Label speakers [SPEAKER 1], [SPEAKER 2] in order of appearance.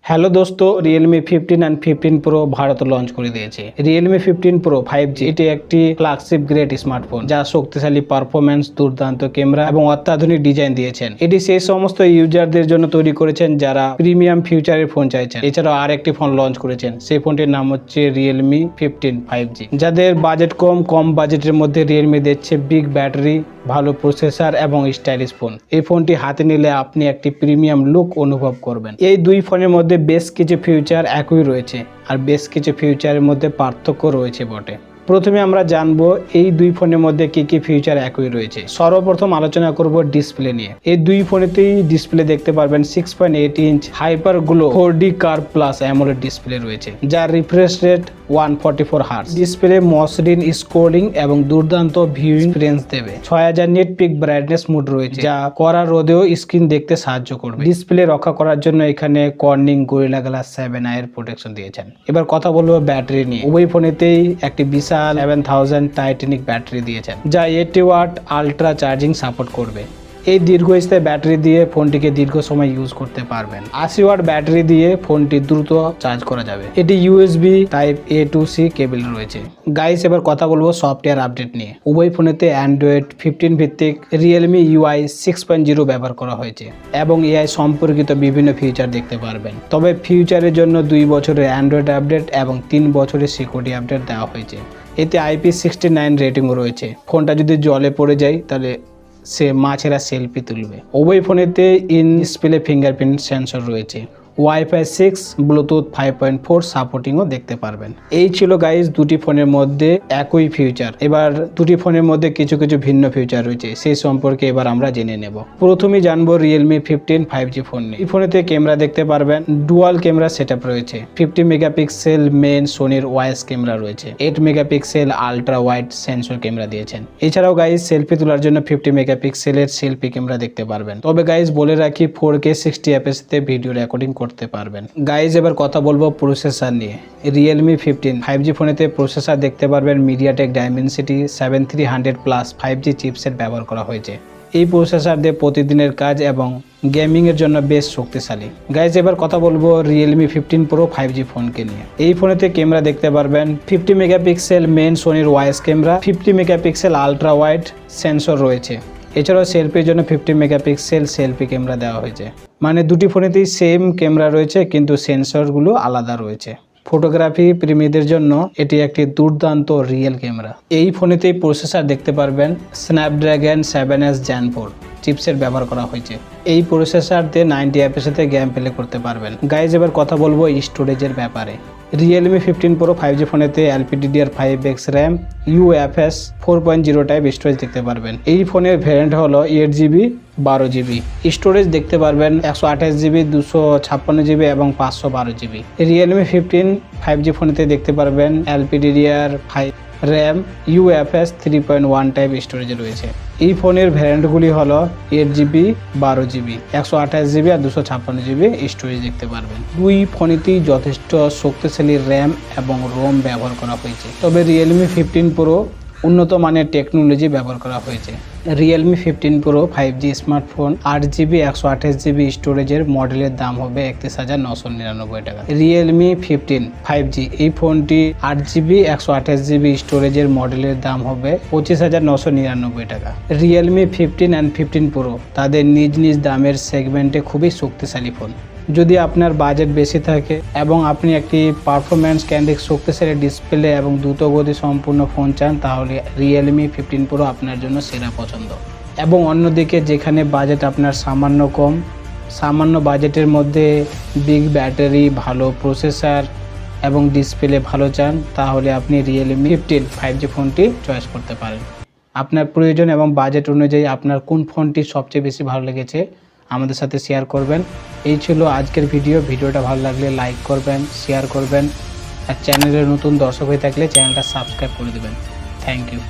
[SPEAKER 1] Hello দোস্ত, Realme 15 and 15 Pro ভারতে launch করে দিয়েছে। Realme 15 Pro 5G এটি একটি ফ্ল্যাগশিপ গ্রেড স্মার্টফোন যা শক্তিশালী পারফরম্যান্স, দুর্দান্ত ক্যামেরা এবং অত্যাধুনিক ডিজাইন দিয়েছেন। এটি সেই সমস্ত ইউজারদের জন্য তৈরি করেছেন যারা প্রিমিয়াম ফিউচারের ফোন চাইছেন। এছাড়াও আরেকটি ফোন লঞ্চ করেছেন, সেই ফোনটির নাম হচ্ছে Realme 15 5G। যাদের বাজেট কম বাজেটের মধ্যে Realme দিচ্ছে বিগ ব্যাটারি, ভালো প্রসেসর এবং স্টাইলিশ ফোন। এই ফোনটি হাতে নিলে আপনি একটি প্রিমিয়াম লুক অনুভব করবেন। এই দুই ফোনের মধ্যে বেশ কিছু ফিউচার একই রয়েছে আর বেশ কিছু ফিউচারের মধ্যে পার্থক্য রয়েছে বটে। প্রথমে আমরা জানবো এই দুই ফোনের মধ্যে কি কি ফিউচার একই রয়েছে। সর্বপ্রথম আলোচনা করব ডিসপ্লে নিয়ে। এই দুই ফোনেতেই ডিসপ্লে দেখতে পারবেন 6.8 inch hyper glow 4D curve plus AMOLED display রয়েছে, যার রিফ্রেশ রেট 144 হার্টজ। ডিসপ্লে মসৃণ স্ক্রোলিং এবং দুর্দান্ত ভিউইং এক্সপেরিয়েন্স দেবে। 6000 নিট পিক ব্রাইটনেস মোড রয়েছে, যা কড়া রোদেও স্ক্রিন দেখতে সাহায্য করবে। ডিসপ্লে রক্ষা করার জন্য এখানে কর্নিং গরিলা গ্লাস 7i এর প্রোটেকশন দিয়েছেন। এবার কথা বলবো ব্যাটারি নিয়ে। উভয় ফোনেতেই একটি বিশাল 7000 টাইটানিক ব্যাটারি দিয়েছেন, যা 80 ওয়াট আল্ট্রা চার্জিং সাপোর্ট করবে। এই দীর্ঘস্থায়ী ব্যাটারি দিয়ে ফোনটিকে দীর্ঘ সময় ইউজ করতে পারবেন। 80 ওয়াট ব্যাটারি দিয়ে ফোনটি দ্রুত চার্জ করা যাবে। এটি USB type A to C কেবল রয়েছে। গাইস, এবার কথা বলবো সফটওয়্যার আপডেট নিয়ে। উভয় ফোনেতে Android 15 ভিত্তিক Realme UI 6.0 ব্যবহার করা হয়েছে এবং AI সম্পর্কিত বিভিন্ন ফিচার দেখতে পারবেন। তবে ফিউচারের জন্য 2 বছরের Android আপডেট এবং 3 বছরের সিকিউরিটি আপডেট দেওয়া হয়েছে। এতে IP69 রেটিংও রয়েছে। ফোনটা যদি জলে পড়ে যায় তাহলে সে মাছেরা সেলফি তুলবে। উভয় ফোনেতে ইন ডিসপ্লে ফিঙ্গারপ্রিন্ট সেন্সর রয়েছে। Wi-Fi 6, ব্লুটুথ 5.4 সাপোর্টিংও দেখতে পারবেন। এই ছিল গাইজ দুটি ফোনের মধ্যে একই ফিউচার। এবার দুটি ফোনের মধ্যে কিছু ভিন্ন ফিউচার রয়েছে, সেই সম্পর্কে এবার আমরা জেনে নেব। প্রথমেই জানবো Realme 15 5G ফোন নিয়ে। এই ফোনেতে ক্যামেরা দেখতে পারবেন ডুয়াল ক্যামেরা সেটআপ রয়েছে। 50 মেগাপিক্সেল মেন সোনির ওয়াইস ক্যামেরা রয়েছে। 8 megapixel ultra wide sensor camera দিয়েছেন। এছাড়াও গাইজ সেলফি তোলার জন্য 50 মেগাপিক্সেলের সেলফি ক্যামেরা দেখতে পারবেন। তবে গাইজ বলে রাখি 4K 60 fps তে ভিডিও রেকর্ডিং করতে পারবেন। গাইজ এবার কথা বলবো প্রসেসর নিয়ে। Realme 15 5G ফোনেতে প্রসেসর দেখতে পারবেন MediaTek Dimensity 7300 plus 5G chipset ব্যবহার করা হয়েছে। এই প্রসেসর দিয়ে প্রতিদিনের কাজ এবং গেমিং এর জন্য বেশ শক্তিশালী। গাইজ এবার কথা বলবো Realme 15 Pro 5G ফোনকে নিয়ে। এই ফোনেতে ক্যামেরা দেখতে পারবেন 50 মেগাপিক্সেল মেন সোনির wide camera, 50 megapixel ultra wide sensor রয়েছে। এছাড়াও সেলফির জন্য 50 মেগাপিক্সেল সেলফি ক্যামেরা দেওয়া হয়েছে। মানে দুটি ফোনেতেই সেম ক্যামেরা রয়েছে কিন্তু সেন্সরগুলো আলাদা রয়েছে। ফটোগ্রাফি প্রেমীদের জন্য এটি একটি দুর্দান্ত রিয়েল ক্যামেরা। এই ফোনেতেই প্রসেসর দেখতে পারবেন স্ন্যাপড্রাগন 7S Gen 4 চিপসেট ব্যবহার করা হয়েছে। এই প্রসেসর দিয়ে 90 fps তে গেম প্লে করতে পারবেন। গাইজ এবার কথা বলবো স্টোরেজের ব্যাপারে। Realme 15 Pro 5G ফোনেতে LPDDR5X RAM UFS 4.0 type storage দেখতে পারবেন। এই ফোনের ভ্যারিয়েন্ট হলো 8GB 12GB। স্টোরেজ দেখতে পারবেন 128GB 256GB এবং 512GB। Realme 15 5G ফোনেতে দেখতে পারবেন LPDDR5 RAM UFS 3.1 type storage রয়েছে। এই ফোনের ভ্যারিয়েন্টগুলি হলো 8GB 12GB 128GB আর 256GB স্টোরেজ দেখতে পারবেন। দুই ফোনেতেই যথেষ্ট শক্তিশালী RAM এবং ROM ব্যবহার করা হয়েছে। তবে Realme 15 Pro উন্নত মানের টেকনোলজি ব্যবহার করা হয়েছে। Realme 15 Pro 5G smartphone 8GB 128GB স্টোরেজের মডেলের দাম হবে 31,999 টাকা। Realme 15 5G এই ফোনটি 8GB 128GB স্টোরেজের মডেলের দাম হবে 25,999 টাকা। Realme 15 and 15 Pro তাদের নিজ দামের সেগমেন্টে খুবই শক্তিশালী ফোন। যদি আপনার বাজেট বেশি থাকে এবং আপনি একটি পারফরম্যান্স কেন্দ্রিক শক্তিশালী ডিসপ্লে এবং দ্রুতগতি সম্পূর্ণ ফোন চান, তাহলে Realme 15 Pro আপনার জন্য সেরা পছন্দ। এবং অন্যদিকে যেখানে বাজেট আপনার সামান্য বাজেটের মধ্যে বিগ ব্যাটারি, ভালো প্রসেসর এবং ডিসপ্লে ভালো চান, তাহলে আপনি Realme 15 5G ফোনটি চয়েস করতে পারেন। আপনার প্রয়োজন এবং বাজেট অনুযায়ী আপনার কোন ফোনটি সবচেয়ে বেশি ভালো লেগেছে আমাদের সাথে শেয়ার করবেন। এই ছিল আজকের ভিডিওটা ভালো লাগলে লাইক করবেন, শেয়ার করবেন আর চ্যানেলের নতুন দর্শক হয়ে থাকলে চ্যানেলটা সাবস্ক্রাইব করে দেবেন। Thank you.